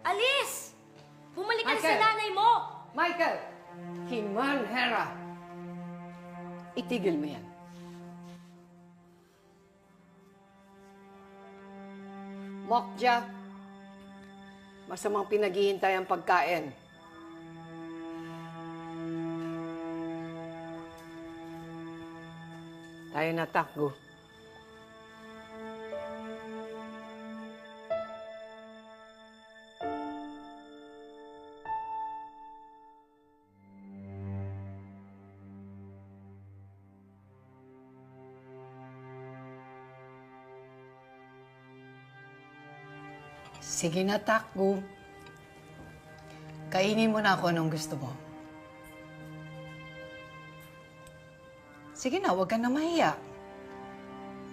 Alis! Bumalik ka na sa Michael! nanay mo! Michael! Himan Hera! Itigil mo yan. Mokja! Masamang pinaghihintay ang pagkain. Tayo na, Takgo. Sige na, Takbo. Kainin mo na ako anong gusto mo. Sige na, huwag ka na mahiya.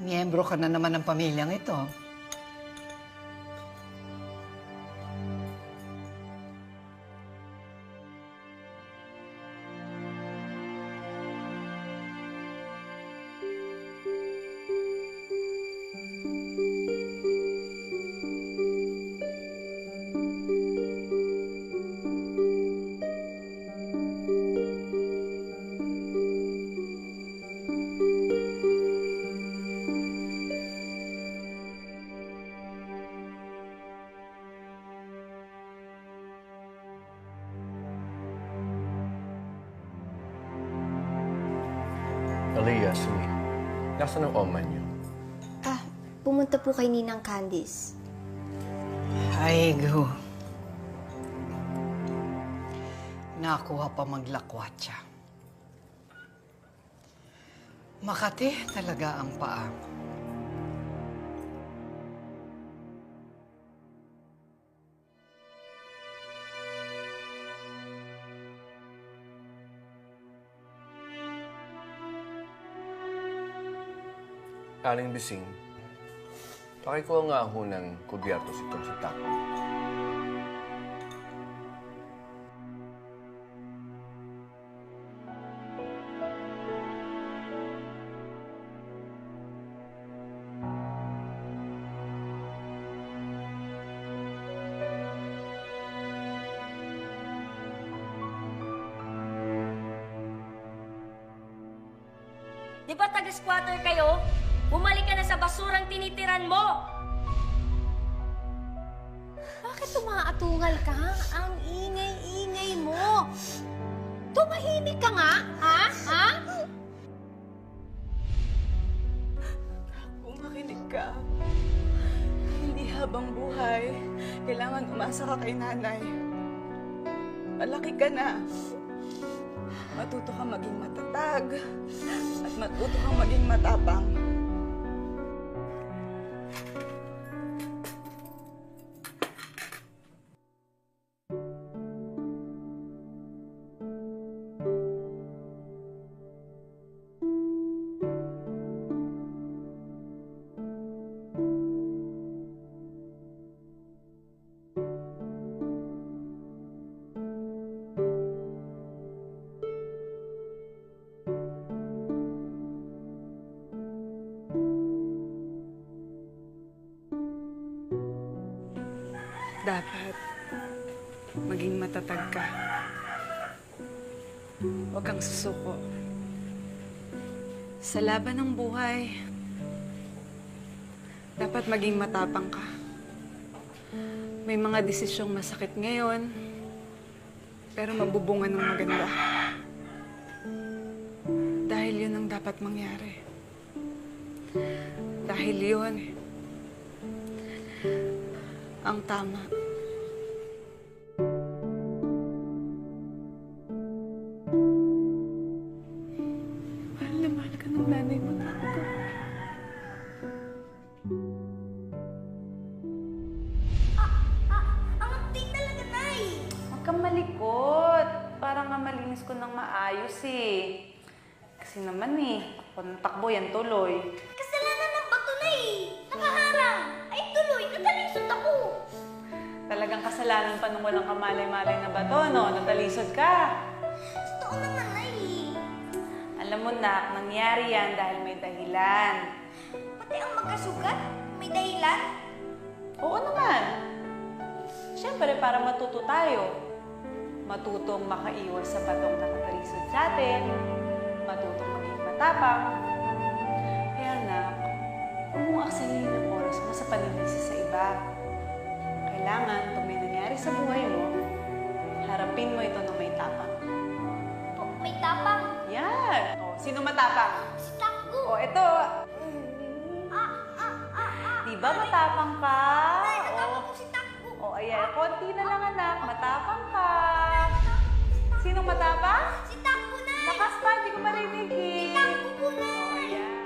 Miyembro ka na naman ng pamilyang ito. Aliyah, Sumi, nasaan ang oma niyo? Pumunta po kay Ninang Candice. Ay, go. Nakuha pa maglakwatsa. Makati talaga ang paa. Aling Bising, pakikuha nga ho ng kubyertos itong si Takbo. Di ba taga-squatter kayo? Bumalik ka na sa basurang tinitiran mo! Bakit umaatungal ka? Ang ingay-ingay mo. Tumahimik ka nga, ha? Ha? Kung makinig ka, hindi habang buhay, kailangan umasa ka kay nanay. Malaki ka na. Matuto kang maging matatag at matuto kang maging matapang. Dapat maging matatag ka. Huwag kang susuko. Sa laban ng buhay, dapat maging matapang ka. May mga desisyong masakit ngayon, pero mabubungan ng maganda. Dahil yun ang dapat mangyari. Dahil yun ang tama. Mahal na mahal ka ng nanay mo na ako. Ang update talaga, Nay! Huwag kang malikot. Parang nga malinis ko ng maayos eh. Kasi naman takbo ng takbo yan tuloy. Kasalanan ng bato na eh! Nakaharang! Ay tuloy, natalisod ako! Talagang kasalanan pa nung walang kamalay-malay na bato, no? Natalisod ka. Totoo naman, Nay! Alam mo na, nangyari yan dahil may dahilan. Pati ang magkasugat, may dahilan? Oo naman. Siyempre, syempre, para matuto tayo. Matutong makaiwas sa batong nakatarisod sa atin. Matutong maging matapang. Kaya anak, huwag mong aksayin ng oras mo sa paninisi sa iba. Kailangan, pag may nangyari sa buhay mo, harapin mo ito ng may tapang. Oh, may tapang. Yan! O, sino matapang? Si Takbo. O, ito. Diba matapang ka? Natapang ko si Takbo. O, ayan. Konti na lang, anak. Matapang ka. Sinong matapang? Si Takbo na. Lakas pa, hindi ko marinig eh. Takbo po na. O, ayan.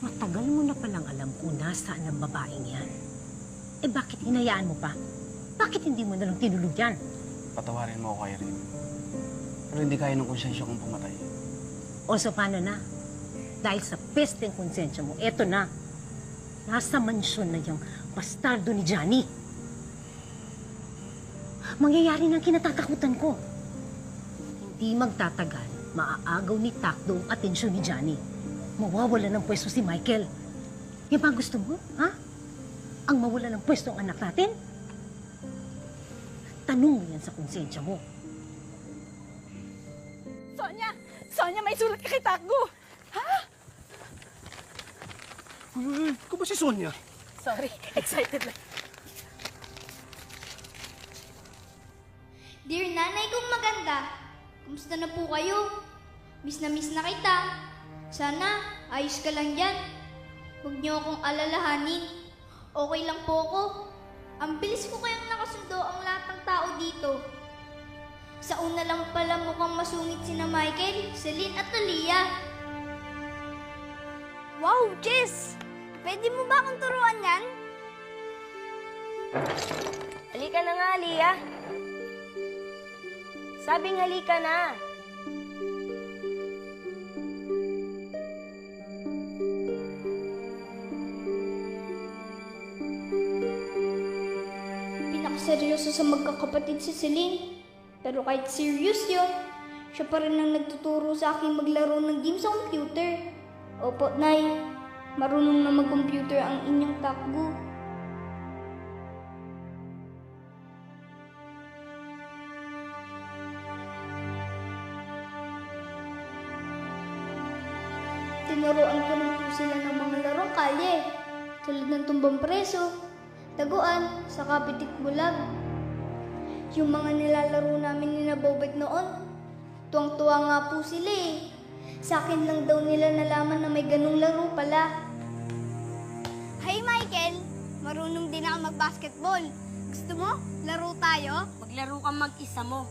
Matagal mo na palang alam kung nasaan ang babaeng yan. Eh bakit hinayaan mo pa? Bakit hindi mo nalang tinulog yan? Patawarin mo ako, Irene. Pero hindi kaya ng konsensya kong pumatay. O so paano na? Dahil sa pesteng konsensya mo, eto na. Nasa mansyon na yung bastardo ni Johnny. Mangyayari ng kinatatakutan ko. Hindi magtatagal, maaagaw ni Takdo ang atensyon ni Johnny. Mawawala ng pwesto si Michael. Yan ba gusto mo, ha? Ang mawala ng pwesto ang anak natin? Tanong mo yan sa konsensya mo. Sonia! Sonia, may sulat ka kay Takbo! Ikaw ba si Sonia? Sorry, excited lang. Dear nanay kong maganda, kumusta na po kayo? Miss na kita. Sana, ayos ka lang dyan. Huwag niyo akong alalahanin. Okay lang po ako. Ang bilis ko kayang nakasundo ang lahat ng tao dito. Sa una lang pala mukhang masungit sina Michael, Celine at Talia. Wow, Jess! Pwede mo ba akong turuan yan? Halika na nga, Lia. Sabing halika na. Pinakaseryoso sa magkakapatid si Celine. Pero kahit serious yun, siya pa rin ang nagtuturo sa akin maglaro ng game sa computer. Opo, Nay. Marunong na mag-computer ang inyong Takbo. Tinuruan ko rin po sila ng mga larong kalye, tulad ng tumbang preso, taguan, saka pitik bulag. Yung mga nilalaro namin ni Bobet noon, tuwang-tuwa nga po sila eh. Sa akin lang daw nila nalaman na may ganung laro pala. Hi Michael! Marunong din ako mag-basketball. Gusto mo? Laro tayo? Maglaro kang mag-isa mo.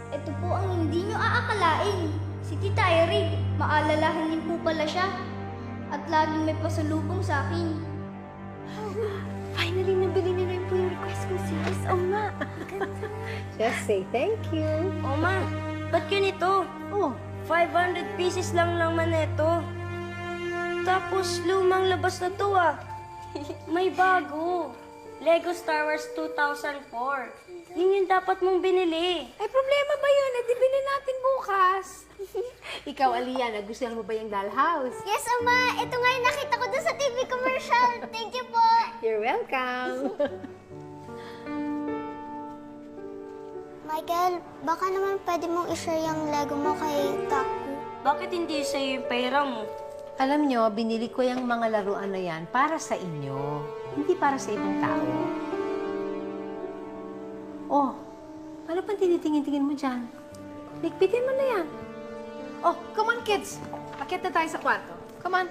Ito po ang hindi nyo aakalain. Si Tita Irene, maalalahan din po pala siya. At laging may pasalubong sa akin. Finally, nabili niyo rin po yung request ko, sis. Oo nga. Just say thank you. Oma, ba't ganito? Oh, 500 pieces lang naman ito. Tapos lumang labas na to ah. May bago. Lego Star Wars 2004. Yun yung dapat mong binili. ay problema ba yun? Eh, di bilhin natin bukas. Ikaw, Aliyah, nagustuhan mo ba yung dollhouse? Yes, Ama! Ito nga yung nakita ko doon sa TV commercial. Thank you po! You're welcome. Michael, baka naman pwede mong i-share yung Lego mo kay Takbo. Bakit hindi sa'yo yung pera mo? Alam nyo, binili ko yung mga laruan na yan para sa inyo. Hindi para sa ibang tao. Oh, ano pang tinitingin-tingin mo dyan? Ligpitin mo na yan. Oh, come on kids. Akyat na tayo sa kwarto. Come on.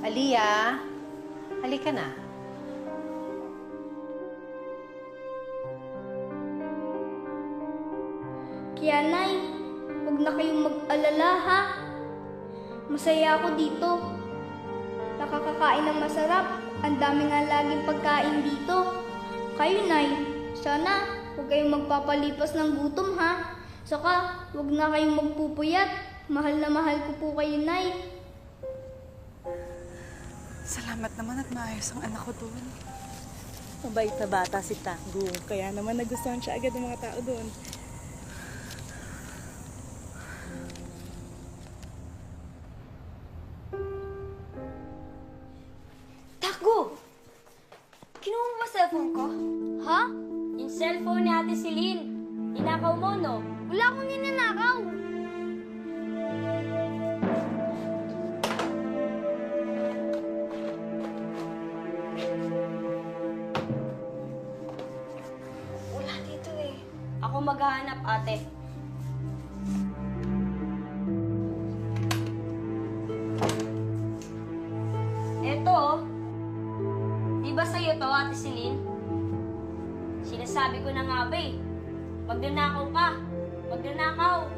Aliyah, halika na. Kaya Nay, huwag na kayong mag-alala ha. Masaya ako dito. Nakakakain ng masarap. Ang dami nga laging pagkain dito. Kayo Nay, sana huwag kayong magpapalipas ng gutom ha. Saka huwag na kayong magpupuyat. Mahal na mahal ko po kayo Nay. Salamat naman at maayos ang anak ko doon. Mabait na bata si Takbo. Kaya naman nagustuhan siya agad ng mga tao doon. Takbo! Kinuha mo ba cellphone ko? Ha? Yung cellphone ni Ate Celine. Ninakaw mo, no? Wala akong ninanakaw. Wala dito eh. Ako maghahanap, ate. Eto, oh. Di ba sa'yo to, Ate Celine? Sinasabi ko na nga ba eh. Magnanakaw ka. Magnanakaw.